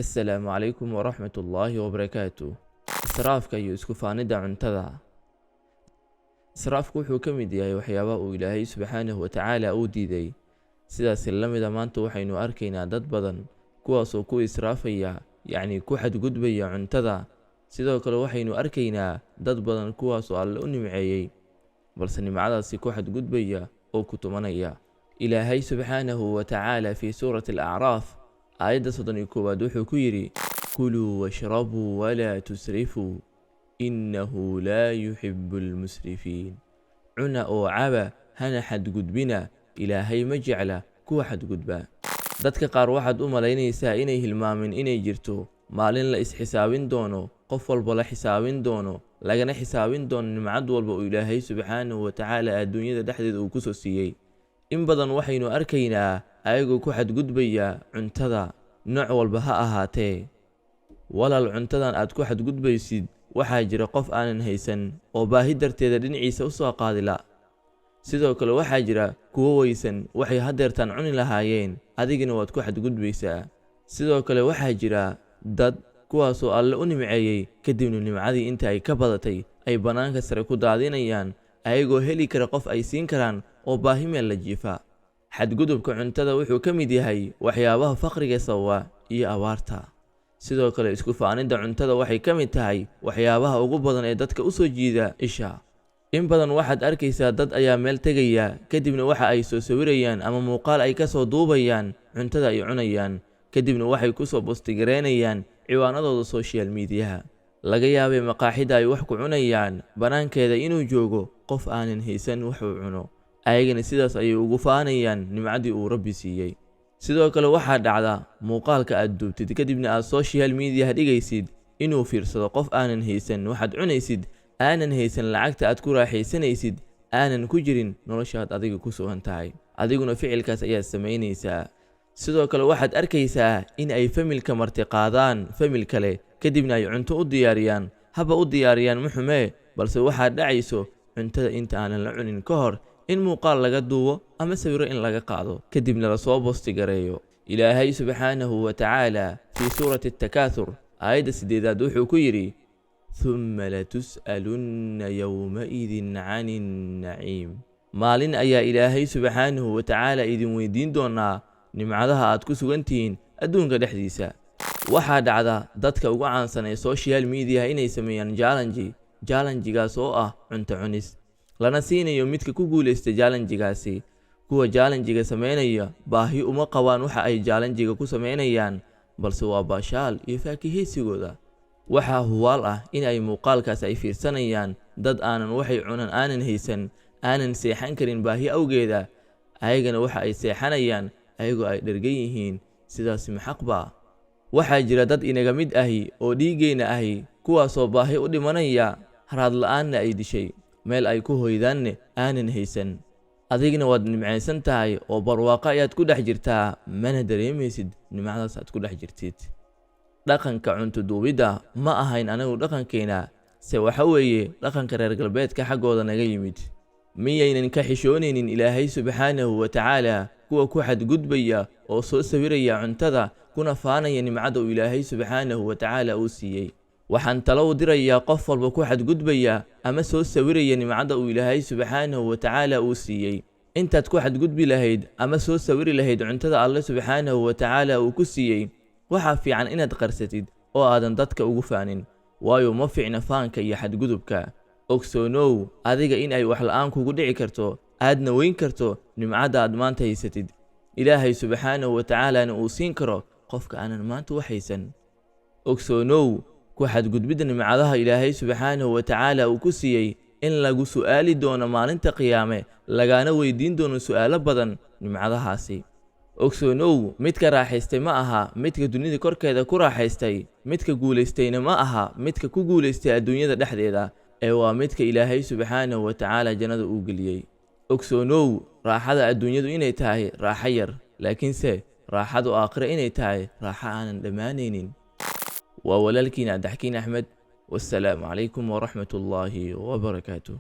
Assalaamu calaykum waraxmatullaahi wabarakaatuh. Israafka iyo isku faanida cuntada. Israafku wuxuu ka mid yahay waxyaabaha uu Ilaahay subxaanahu wa tacaala uu diiday. Sidaas la mid ah maanta waxaynu arkaynaa dad badan kuwaas oo ku israafaya, yacni ku xadgudbaya cuntada. Sidoo kale waxaynu arkaynaa dad badan kuwaas oo Alle u nimceeyay, balse nimcadaasi ku xadgudbaya oo ku tumanaya. Ilaahay subxaanahu wa tacaala fi suurati al-A'raaf aayadda 31 wuxuu ku yidhi: kuluu washrabuu walaa tusrifuu innahu laa yuxibbu almusrifiin. Cuna oo caba hana xadgudbina, Ilaahay ma jecla kuwa xadgudba. Dadka qaar waxaad u malaynaysaa inay hilmaamin inay jirto maalin la isxisaabin doono, qof walba la xisaabin doono, lagana xisaabin doono nimcad walba oo Ilaahay subxaanahu wa tacaala adduunyada dhexdeeda uu ku soo siiyey. In badan waxaynu arkaynaa ayagoo ku xadgudbaya cuntada nooc walba ha ahaatee. Walaal, cuntadan aad ku xadgudbaysid waxaa jira qof aanan haysan oo baahi darteeda dhinaciisa u soo qaadila. Sidoo kale waxaa jira kuwo weysan waxay hadeertaan cuni lahaayeen, adigina waad ku xadgudbaysaa. Sidoo kale waxaa jira dad kuwaasoo Alle u nimceeyey, kadibna nimcadii inta ay ka badatay ay bannaanka sare ku daadinayaan ayagoo heli kara qof ay siin karaan oo baahi meel la jiifa. Xadgudubka cuntada wuxuu ka mid yahay waxyaabaha faqriga sababa iyo abaarta. Sidoo kale isku faanida cuntada waxay ka mid tahay waxyaabaha ugu badan ee dadka u soo jiida isha. In badan waxaad arkaysaa dad ayaa meel tegaya, kadibna waxa ay soo sawirayaan ama muuqaal ay ka soo duubayaan cuntada ay cunayaan, kadibna waxay ku soo bostigareynayaan ciwaanadooda social media. Laga yaabay maqaaxida ay wax ku cunayaan banaankeeda inuu joogo qof aanan haysan wax uu cuno, ayagana sidaas ayay ugu faanayaan nimcadii uu Rabbi siiyey. Sidoo kale waxaa dhacda muuqaalka aad duubtid kadibna aad social media dhigaysid inuu fiirsado qof aanan haysan waxaad cunaysid, aanan haysan lacagta aad ku raaxaysanaysid, aanan ku jirin noloshaad adiga ku sugan tahay, adiguna ficilkaas ayaad samaynaysaa. Sidoo kale waxaad arkaysaa in ay familka marti qaadaan famil kale, kadibna ay cunto u diyaariyaan. Haba u diyaariyaan muxumee, balse waxaa dhacayso cuntada inta aanan la cunin ka hor in muuqaal laga duubo ama sawiro in laga qaado, kadibna la soo bostigareeyo. Ilaahay subxaanahu wa tacaala fi suurati at-takaathur aayadda 8 wuxuu ku yidhi: thumma latus'alunna yawmaidin 'anin naciim. Maalin ayaa Ilaahay subxaanahu wa tacaala idin weydiin doonaa nimcadaha aad ku sugantihiin adduunka dhexdiisa. Waxaa dhacda dadka ugu caansan ee social media inay sameeyaan challenge-gaas oo ah cunto cunis, lana siinayo midka ku guuleysta challenge-gaasi. Kuwa challenge-ga sameynaya baahi uma qabaan waxa ay challenge-ga ku sameynayaan, balse waa baashaal iyo faakihaysigooda. Waxaa huwaal ah in ay muuqaalkaas ay fiirsanayaan dad aanan waxay cunan aanan haysan, aanan seexan karin baahi awgeeda, ayagana waxa ay seexanayaan ayagoo ay dhergan yihiin. Sidaas ma xaq baa? Waxaa jira dad inaga mid ahi oo dhiigayna ahi kuwaasoo baahi u dhimanaya, haraad la'aanna ay dishay, meel ay ku hoydaanne aanan haysan. Adigna waad nimcaysan tahay oo barwaaqo ayaad ku dhex jirtaa, mana dareemaysid nimcadaas aad ku dhex jirtid. Dhaqanka cunto duubidda ma ahayn anagu dhaqankeena, se waxa weeye dhaqanka reer galbeedka xaggooda naga yimid. miyaynan ka xishoonaynin Ilaahay subxaanahu wa tacaala kuwa ku xadgudbaya oo soo sawiraya cuntada kuna faanaya nimcada uu Ilaahay subxaanahu wa tacaala uu siiyey. Waxaan talo u dirayaa qof walba ku xadgudbaya ama soo sawiraya nimcada uu Ilaahay subxaanahu wa tacaala uu siiyey. Intaad ku xadgudbi lahayd ama soo sawiri lahayd cuntada Alle subxaanahu wa tacaala uu ku siiyey, waxaa fiican inaad qarsatid oo aadan dadka ugu faanin, waayo ma fiicna faanka iyo xadgudubka. ogsoonow adiga in ay wax la'aan kugu dhici karto, aadna weyn karto nimcada aad maanta haysatid. Ilaahay subxaanahu wa tacaalaana uu siin karo qofka aanan maanta wax haysan. ogsoonow ku xadgudbidda nimcadaha Ilaahay subxaanahu wa tacaala uu ku siiyey in lagu su'aali doono maalinta qiyaame, lagaana weydiin doono su'aalo badan nimcadahaasi. ogsoonow midka raaxaystay ma aha midka dunida korkeeda ku raaxaystay, midka guulaystayna ma aha midka ku guulaystay adduunyada dhexdeeda, ee waa midka Ilaahay subxaanahu wa tacaala jannada uu geliyey. ogsoonow raaxada adduunyadu inay tahay raaxo yar, laakiinse raaxadu aakhira inay tahay raaxo aanan dhammaanaynin. waa walaalkiin Cabdixakiin Axmed. wassalaamu calaykum waraxmatullaahi wabarakaatuh.